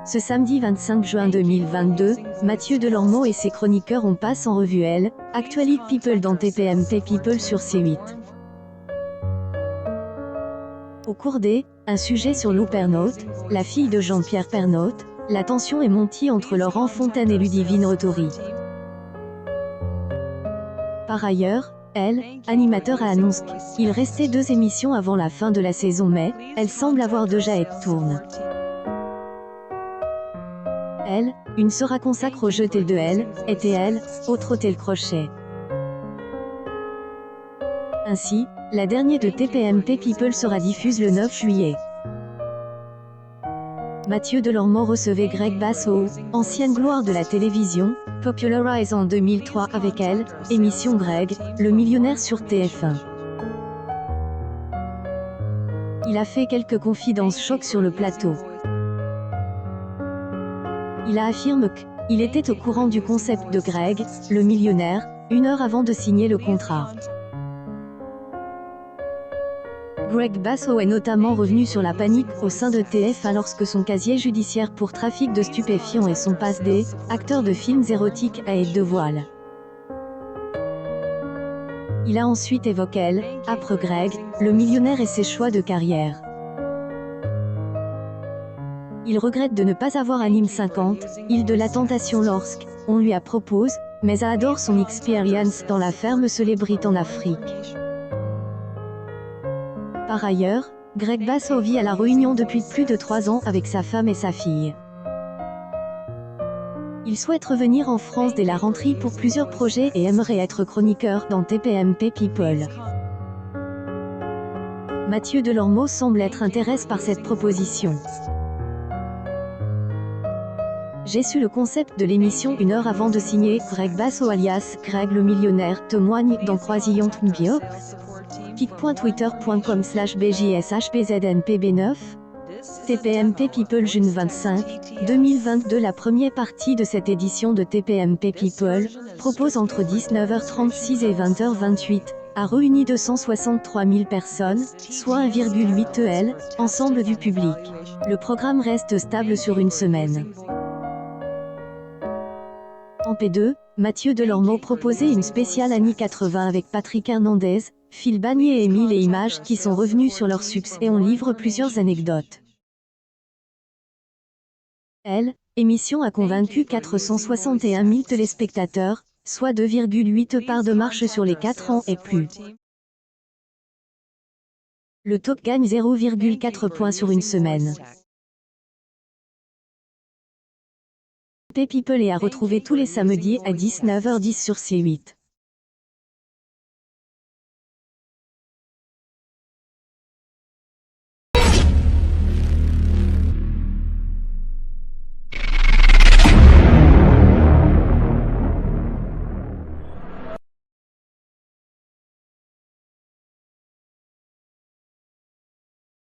Ce samedi 25 juin 2022, Mathieu Delormeau et ses chroniqueurs ont passé en revue Elle, Actuality People dans TPMP People sur C8. Au cours des un sujet sur Lou Pernaut, la fille de Jean-Pierre Pernaut, la tension est montée entre Laurent Fontaine et Ludivine Rettori. Par ailleurs, Elle, animateur a annoncé qu'il restait 2 émissions avant la fin de la saison, mais elle semble avoir déjà été tournée. Elle, une sera consacrée au jeu tel de Elle, et Elle, autre au tel crochet. Ainsi, la dernière de TPMP People sera diffuse le 9 juillet. Mathieu Delormeau recevait Greg Basso, ancienne gloire de la télévision, popularisée en 2003 avec Elle, émission Greg, le millionnaire sur TF1. Il a fait quelques confidences choc sur le plateau. Il a affirmé qu'il était au courant du concept de Greg, le millionnaire, 1 heure avant de signer le contrat. Greg Basso est notamment revenu sur la panique au sein de TF1 lorsque son casier judiciaire pour trafic de stupéfiants et son passe des acteurs de films érotiques a été dévoilé. Il a ensuite évoqué Elle, après Greg, le millionnaire et ses choix de carrière. Il regrette de ne pas avoir animé 50, île de la tentation lorsqu'on lui a proposé, mais adore son expérience dans la ferme célébrité en Afrique. Par ailleurs, Greg Basso vit à La Réunion depuis plus de 3 ans avec sa femme et sa fille. Il souhaite revenir en France dès la rentrée pour plusieurs projets et aimerait être chroniqueur dans TPMP People. Mathieu Delormeau semble être intéressé par cette proposition. J'ai su le concept de l'émission 1 heure avant de signer. Greg Basso alias Greg le millionnaire témoigne dans Croisillon Bio. kick.twitter.com/bjshbznpb9. TPMP People June 25, 2022. La première partie de cette édition de TPMP People propose entre 19h36 et 20h28, a réuni 263 000 personnes, soit 1,8 EL, ensemble du public. Le programme reste stable sur une semaine. En P2, Mathieu Delormeau proposait une spéciale années 80 avec Patrick Hernandez, Phil Bagné et Émile et Images qui sont revenus sur leur succès et on livre plusieurs anecdotes. Elle, émission a convaincu 461 000 téléspectateurs, soit 2,8 parts de marche sur les 4 ans et plus. Le top gagne 0,4 points sur une semaine. People est à retrouver tous les samedis à 19h10 sur C8.